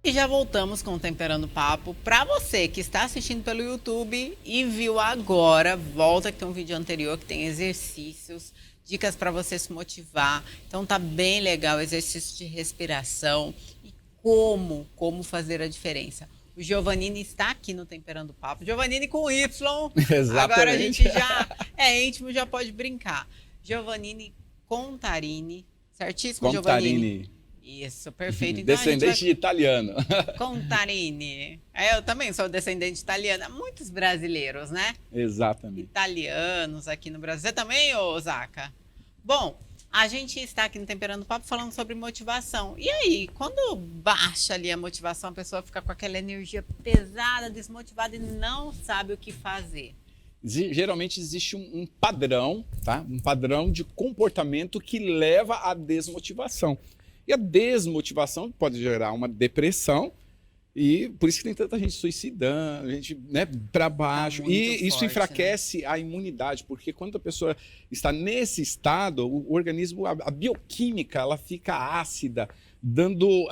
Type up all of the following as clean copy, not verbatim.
E já voltamos com o Temperando Papo. Para você que está assistindo pelo YouTube e viu agora, volta que tem um vídeo anterior que tem exercícios, dicas para você se motivar. Então tá bem legal, exercício de respiração e como fazer a diferença. O Giovannini está aqui no Temperando Papo. Giovannini com Y. Exatamente. Agora a gente já é íntimo, já pode brincar. Giovannini Contarini, certíssimo, Contarini. Giovannini? Isso, perfeito. Então, Descendente de italiano. Contarini. Eu também sou descendente italiana. Muitos brasileiros, né? Exatamente. Italianos aqui no Brasil. Você também, ô Zaca? Bom, a gente está aqui no Temperando Papo falando sobre motivação. E aí, quando baixa ali a motivação, a pessoa fica com aquela energia pesada, desmotivada e não sabe o que fazer. Geralmente existe um padrão, tá? Um padrão de comportamento que leva à desmotivação. E a desmotivação pode gerar uma depressão, e por isso que tem tanta gente suicidando, gente, né, para baixo. E isso enfraquece, né, a imunidade, porque quando a pessoa está nesse estado, o organismo, a bioquímica, ela fica ácida, dando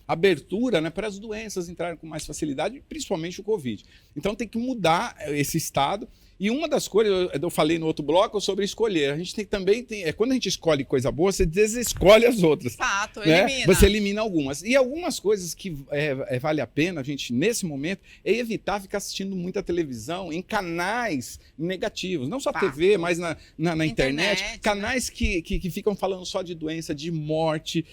abertura, né, para as doenças entrarem com mais facilidade, principalmente o Covid. Então tem que mudar esse estado. E uma das coisas, eu falei no outro bloco sobre escolher. A gente também tem, quando a gente escolhe coisa boa, você desescolhe as outras. Fato, né? elimina. Você elimina algumas. E algumas coisas que vale a pena, a gente, nesse momento, é evitar ficar assistindo muita televisão em canais negativos. Não só TV, mas na internet. Canais, né, que ficam falando só de doença, de morte,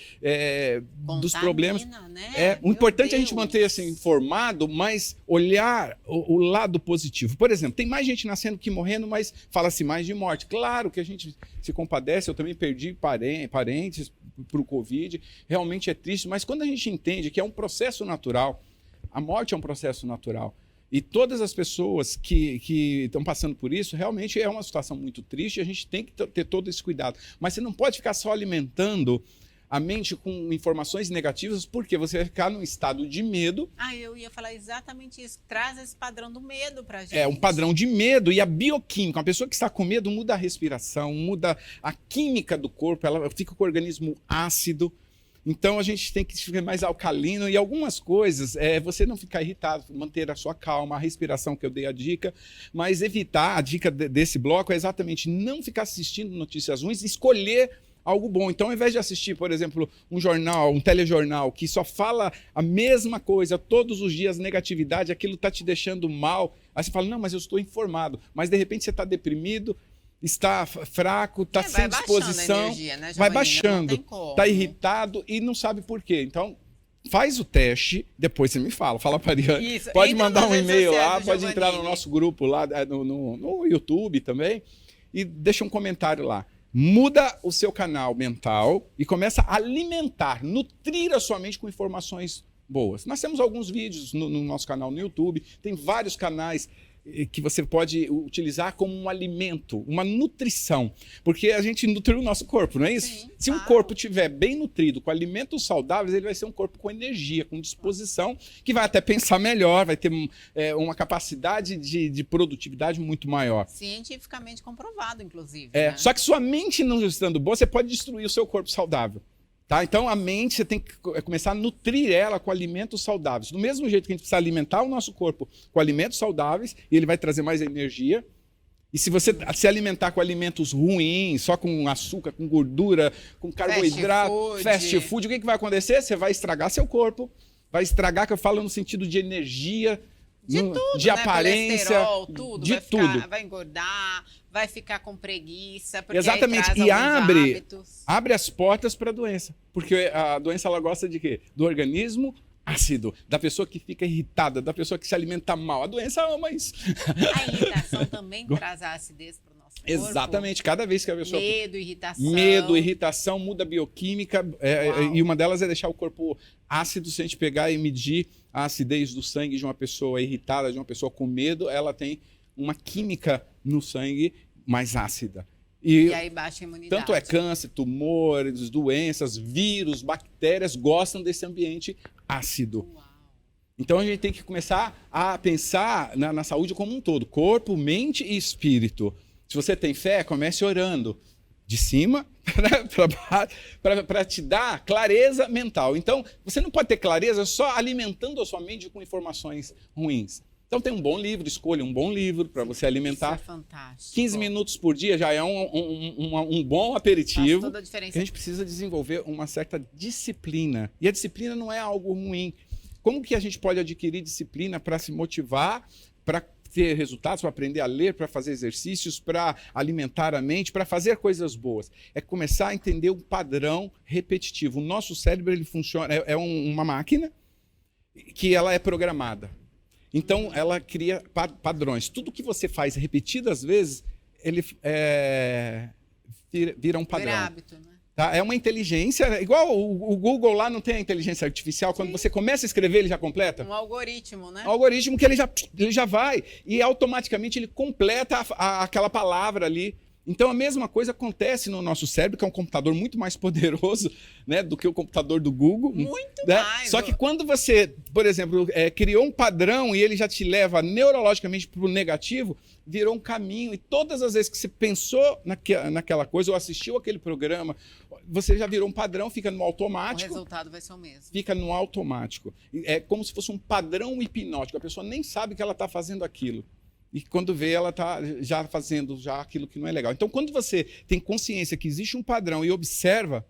dos problemas. Né? O importante é a gente manter assim, informado, mas olhar o lado positivo. Por exemplo, tem mais gente nascendo que morrendo, mas fala-se mais de morte. Claro que a gente se compadece, eu também perdi parentes para o Covid, realmente é triste, mas quando a gente entende que é um processo natural, a morte é um processo natural, e todas as pessoas que estão passando por isso, realmente é uma situação muito triste, e a gente tem que ter todo esse cuidado. Mas você não pode ficar só alimentando a mente com informações negativas, porque você vai ficar num estado de medo. Eu ia falar exatamente isso. Traz esse padrão do medo pra gente. Um padrão de medo, e a bioquímica. Uma pessoa que está com medo muda a respiração, muda a química do corpo, ela fica com o organismo ácido. Então a gente tem que ficar mais alcalino, e algumas coisas, você não ficar irritado, manter a sua calma, a respiração que eu dei a dica, mas evitar, a dica desse bloco é exatamente não ficar assistindo notícias ruins, escolher algo bom. Então, ao invés de assistir, por exemplo, um jornal, um telejornal, que só fala a mesma coisa todos os dias, negatividade, aquilo está te deixando mal. Aí você fala, não, mas eu estou informado. Mas, de repente, você está deprimido, está fraco, está sem disposição. Energia, né, vai baixando, está irritado e não sabe por quê. Então, faz o teste, depois você me fala para a Ariane. Isso. Pode mandar um e-mail lá, pode entrar no nosso grupo lá no YouTube também e deixa um comentário lá. Muda o seu canal mental e começa a alimentar, nutrir a sua mente com informações boas. Nós temos alguns vídeos no nosso canal no YouTube, tem vários canais que você pode utilizar como um alimento, uma nutrição, porque a gente nutre o nosso corpo, não é isso? Sim, se um corpo estiver bem nutrido, com alimentos saudáveis, ele vai ser um corpo com energia, com disposição, que vai até pensar melhor, vai ter uma capacidade de produtividade muito maior. Cientificamente comprovado, inclusive. Né? Só que sua mente não estando boa, você pode destruir o seu corpo saudável. Tá? Então, a mente, você tem que começar a nutrir ela com alimentos saudáveis. Do mesmo jeito que a gente precisa alimentar o nosso corpo com alimentos saudáveis, e ele vai trazer mais energia. E se você se alimentar com alimentos ruins, só com açúcar, com gordura, com carboidrato, fast food, o que vai acontecer? Você vai estragar seu corpo, vai estragar, que eu falo no sentido de energia, de aparência, tudo, de tudo. Vai engordar, vai ficar com preguiça, porque exatamente, e abre as portas para a doença, porque a doença ela gosta de quê? Do organismo ácido, da pessoa que fica irritada, da pessoa que se alimenta mal. A doença ama isso. A irritação também traz a acidez para o nosso corpo. Exatamente, cada vez que a pessoa... Medo, irritação, muda a bioquímica, e uma delas é deixar o corpo ácido. Se a gente pegar e medir a acidez do sangue de uma pessoa irritada, de uma pessoa com medo, ela tem uma química no sangue mais ácida. E aí baixa a imunidade. Tanto é câncer, tumores, doenças, vírus, bactérias gostam desse ambiente ácido. Uau. Então a gente tem que começar a pensar na saúde como um todo, corpo, mente e espírito. Se você tem fé, comece orando. de cima para te dar clareza mental. Então, você não pode ter clareza só alimentando a sua mente com informações ruins. Então, tem um bom livro, escolha um bom livro para você alimentar. Isso é fantástico. 15 minutos por dia já é um bom aperitivo. Faz toda a diferença. A gente precisa desenvolver uma certa disciplina. E a disciplina não é algo ruim. Como que a gente pode adquirir disciplina para se motivar, para ter resultados, para aprender a ler, para fazer exercícios, para alimentar a mente, para fazer coisas boas? É começar a entender um padrão repetitivo. O nosso cérebro ele funciona, uma máquina que ela é programada. Então, ela cria padrões. Tudo que você faz repetidas vezes, ele vira um padrão. Vira hábito, né? Tá? É uma inteligência, igual o Google lá não tem a inteligência artificial, quando você começa a escrever, ele já completa? Um algoritmo, né? Um algoritmo que ele já vai, e automaticamente ele completa aquela palavra ali. Então a mesma coisa acontece no nosso cérebro, que é um computador muito mais poderoso, né, do que o computador do Google. Muito né? mais. Só que quando você, por exemplo, criou um padrão e ele já te leva neurologicamente para o negativo, virou um caminho. E todas as vezes que você pensou naquela coisa ou assistiu aquele programa, você já virou um padrão, fica no automático. O resultado vai ser o mesmo. Fica no automático. É como se fosse um padrão hipnótico. A pessoa nem sabe que ela está fazendo aquilo. E quando vê, ela está já fazendo aquilo que não é legal. Então, quando você tem consciência que existe um padrão e observa,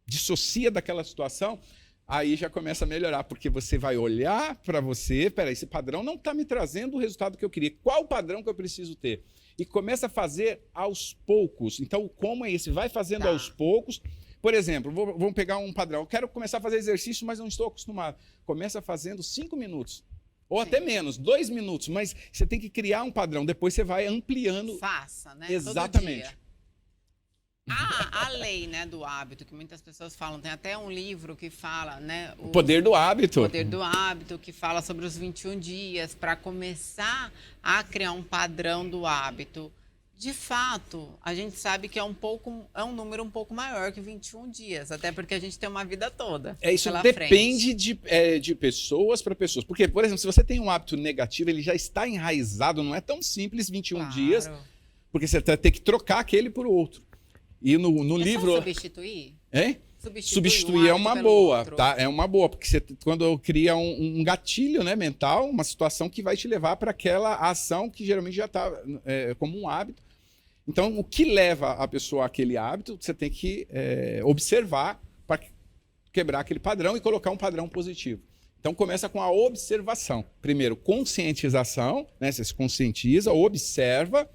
dissocia daquela situação, aí já começa a melhorar, porque você vai olhar para você, peraí, esse padrão não está me trazendo o resultado que eu queria. Qual o padrão que eu preciso ter? E começa a fazer aos poucos. Então, como é esse? Vai fazendo aos poucos. Por exemplo, vamos pegar um padrão. Eu quero começar a fazer exercício, mas não estou acostumado. Começa fazendo 5 minutos. Ou até menos, 2 minutos, mas você tem que criar um padrão, depois você vai ampliando. Faça, né? Exatamente. Todo dia. A lei, né, do hábito, que muitas pessoas falam, tem até um livro que fala, né? O poder do hábito. O poder do hábito, que fala sobre os 21 dias, para começar a criar um padrão do hábito. De fato, a gente sabe que é um número um pouco maior que 21 dias, até porque a gente tem uma vida toda. Isso depende de pessoas para pessoas. Porque, por exemplo, se você tem um hábito negativo, ele já está enraizado, não é tão simples 21 dias, porque você vai ter que trocar aquele por outro. E no livro. Só substituir? É? Substituir é uma boa, tá? É uma boa, porque você, quando cria um gatilho, né, mental, uma situação que vai te levar para aquela ação que geralmente já está como um hábito. Então, o que leva a pessoa àquele hábito, você tem que observar para quebrar aquele padrão e colocar um padrão positivo. Então, começa com a observação. Primeiro, conscientização, né? Você se conscientiza, observa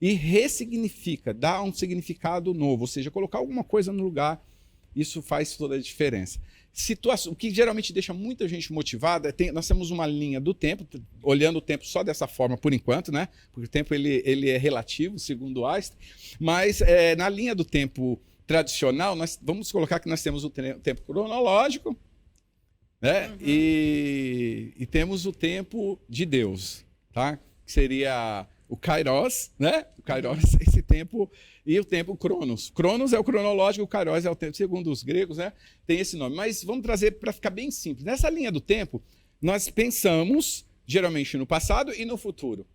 e ressignifica, dá um significado novo, ou seja, colocar alguma coisa no lugar, isso faz toda a diferença. O que geralmente deixa muita gente motivada, nós temos uma linha do tempo, olhando o tempo só dessa forma por enquanto, né? Porque o tempo ele é relativo, segundo Einstein, mas na linha do tempo tradicional, nós vamos colocar que nós temos o tempo cronológico, né? Uhum. E temos o tempo de Deus, tá? Que seria o Kairos, né? O Kairos, esse tempo, e o tempo Cronos. Cronos é o cronológico, o Kairos é o tempo, segundo os gregos, né? Tem esse nome. Mas vamos trazer para ficar bem simples. Nessa linha do tempo, nós pensamos geralmente no passado e no futuro.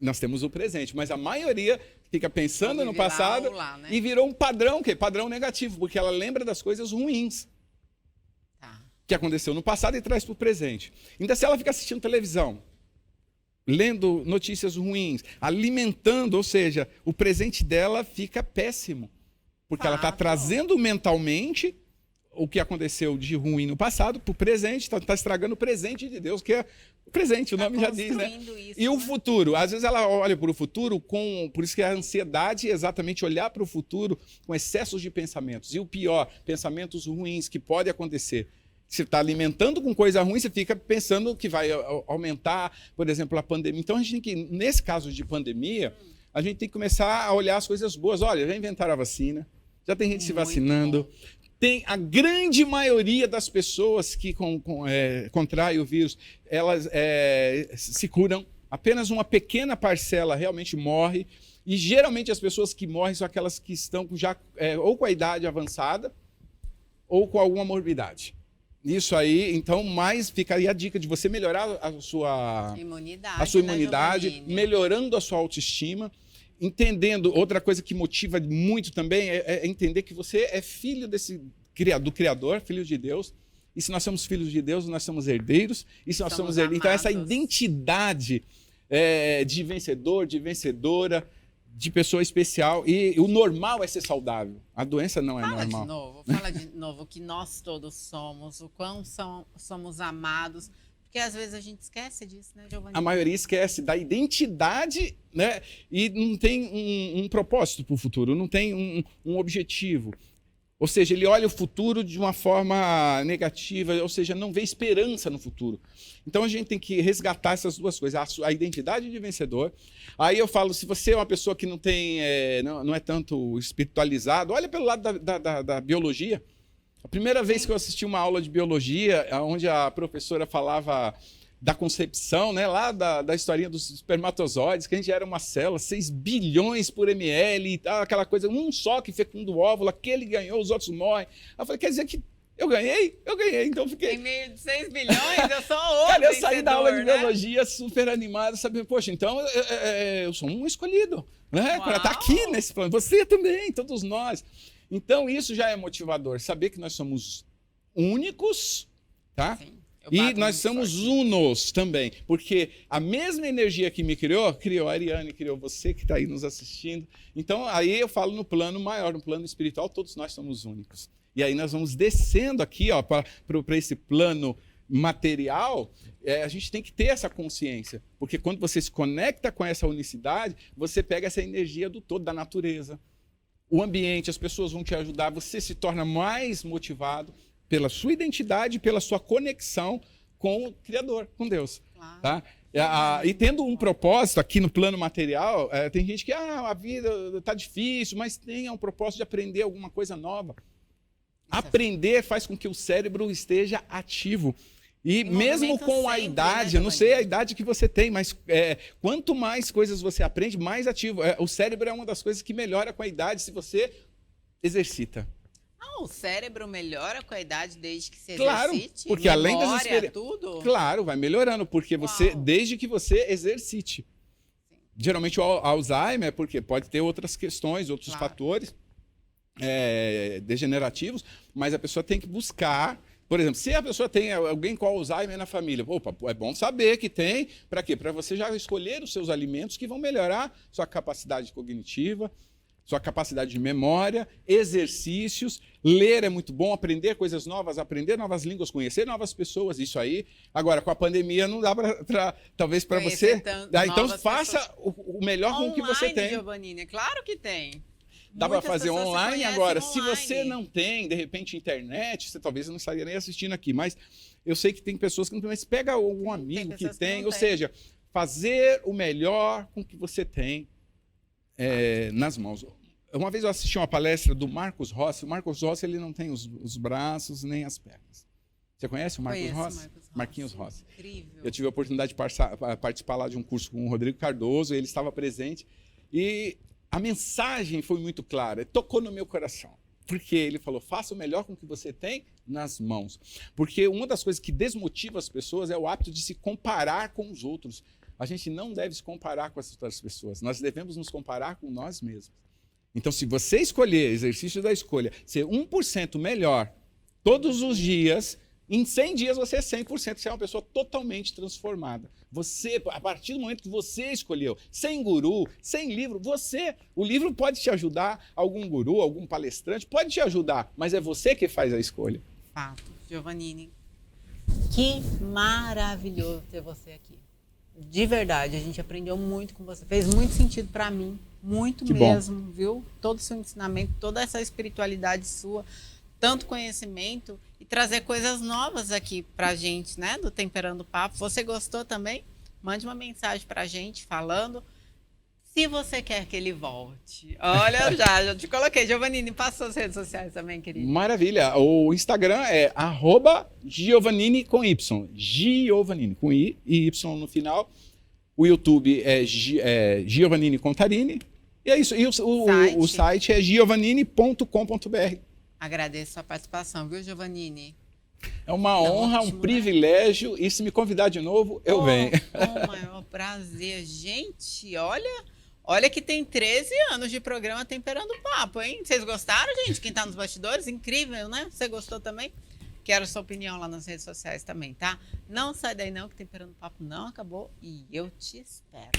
Nós temos o presente, mas a maioria fica pensando no passado né? E virou um padrão, que é padrão negativo, porque ela lembra das coisas ruins que aconteceu no passado e traz para o presente. Ainda se ela fica assistindo televisão, lendo notícias ruins, alimentando, ou seja, o presente dela fica péssimo. Porque ela está trazendo mentalmente o que aconteceu de ruim no passado para o presente, está estragando o presente de Deus, que é o presente, o nome já diz, né? Isso, e o futuro, às vezes ela olha para o futuro, por isso que a ansiedade é exatamente olhar para o futuro com excessos de pensamentos. E o pior, pensamentos ruins que podem acontecer. Você está alimentando com coisa ruim, você fica pensando que vai aumentar, por exemplo, a pandemia. Então, a gente tem que, nesse caso de pandemia, a gente tem que começar a olhar as coisas boas. Olha, já inventaram a vacina, já tem gente se vacinando. Tem a grande maioria das pessoas que contraem o vírus, elas se curam. Apenas uma pequena parcela realmente morre. E, geralmente, as pessoas que morrem são aquelas que estão já ou com a idade avançada ou com alguma morbidade. Isso aí, então, mais ficaria a dica de você melhorar a sua imunidade, melhorando a sua autoestima entendendo, outra coisa que motiva muito também é entender que você é filho do Criador, filho de Deus. E se nós somos filhos de Deus, nós somos herdeiros. E se nós somos herdeiros, então essa identidade de vencedor, de vencedora, de pessoa especial. E o normal é ser saudável. A doença não é normal. Fala de novo que nós todos somos, o quão somos amados. Porque às vezes a gente esquece disso, né, Giovanni? A maioria esquece da identidade, né? E não tem um propósito para o futuro, não tem um objetivo. Ou seja, ele olha o futuro de uma forma negativa, ou seja, não vê esperança no futuro. Então a gente tem que resgatar essas duas coisas, a identidade de vencedor. Aí eu falo, se você é uma pessoa que não é tanto espiritualizado, olha pelo lado da biologia. A primeira vez que eu assisti uma aula de biologia, onde a professora falava da concepção, né, lá da historinha dos espermatozoides, que a gente era uma célula, 6 bilhões por ml e tal, aquela coisa, um só que fecunda o óvulo, aquele ganhou, os outros morrem. Eu falei, quer dizer que eu ganhei, então fiquei... Em meio de 6 bilhões, eu sou outro Cara, eu vencedor, saí da aula de né? biologia super animado, sabendo, poxa, então eu sou um escolhido, né, para estar aqui nesse plano. Você também, todos nós. Então, isso já é motivador, saber que nós somos únicos, tá? Sim, e nós somos unos também, porque a mesma energia que me criou a Ariane, criou você que está aí nos assistindo. Então, aí eu falo no plano maior, no plano espiritual, todos nós somos únicos. E aí nós vamos descendo aqui para esse plano material, a gente tem que ter essa consciência, porque quando você se conecta com essa unicidade, você pega essa energia do todo, da natureza. O ambiente, as pessoas vão te ajudar, você se torna mais motivado pela sua identidade, pela sua conexão com o Criador, com Deus. Claro. Tá? E tendo um propósito aqui no plano material, tem gente que a vida está difícil, mas tem um propósito de aprender alguma coisa nova. Aprender faz com que o cérebro esteja ativo. E mesmo com a idade, eu não sei a idade que você tem, mas quanto mais coisas você aprende, mais ativo. O cérebro é uma das coisas que melhora com a idade se você exercita. O cérebro melhora com a idade desde que se exercite? Claro, porque além das experiências, tudo? Claro, vai melhorando, porque desde que você exercite. Sim. Geralmente o Alzheimer, porque pode ter outras questões, outros fatores degenerativos, mas a pessoa tem que buscar. Por exemplo, se a pessoa tem alguém com Alzheimer na família, é bom saber que tem. Para quê? Para você já escolher os seus alimentos que vão melhorar sua capacidade cognitiva, sua capacidade de memória, exercícios. Ler é muito bom, aprender coisas novas, aprender novas línguas, conhecer novas pessoas, isso aí. Agora, com a pandemia, não dá talvez para você. Então, faça o melhor com o que você tem. Giovannini, claro que tem. Dá para fazer online agora. Se você não tem, de repente, internet, você talvez não estaria nem assistindo aqui, mas eu sei que tem pessoas que não tem, mas pega algum amigo que tem, ou seja, fazer o melhor com o que você tem nas mãos. Uma vez eu assisti uma palestra do Marcos Rossi. O Marcos Rossi, ele não tem os braços nem as pernas. Você conhece o Marcos Rossi? Marquinhos Rossi. Incrível. Eu tive a oportunidade de participar lá de um curso com o Rodrigo Cardoso, ele estava presente, e a mensagem foi muito clara, tocou no meu coração. Porque ele falou, faça o melhor com o que você tem nas mãos. Porque uma das coisas que desmotiva as pessoas é o hábito de se comparar com os outros. A gente não deve se comparar com as outras pessoas, nós devemos nos comparar com nós mesmos. Então, se você escolher, exercício da escolha, ser 1% melhor todos os dias, em 100 dias você é 100%, você é uma pessoa totalmente transformada. Você, a partir do momento que você escolheu, sem guru, sem livro, o livro pode te ajudar, algum guru, algum palestrante pode te ajudar, mas é você que faz a escolha. Fato. Giovannini, que maravilhoso ter você aqui. De verdade, a gente aprendeu muito com você, fez muito sentido para mim, muito que mesmo, bom. Viu? Todo o seu ensinamento, toda essa espiritualidade sua, tanto conhecimento e trazer coisas novas aqui pra gente, né? Do Temperando Papo. Você gostou também? Mande uma mensagem pra gente falando se você quer que ele volte. Olha, já te coloquei. Giovannini, passa suas redes sociais também, querido. Maravilha. O Instagram é @Giovannini com Y. Giovannini com I e Y no final. O YouTube é Giovannini Contarini. E é isso. E o site é giovannini.com.br. Agradeço a participação, viu, Giovannini? É uma honra, um privilégio. E se me convidar de novo, eu venho. Com o maior prazer. Gente, olha Olha que tem 13 anos de programa Temperando o Papo, hein? Vocês gostaram, gente? Quem tá nos bastidores? Incrível, né? Você gostou também? Quero sua opinião lá nas redes sociais também, tá? Não sai daí não, que Temperando o Papo não acabou e eu te espero.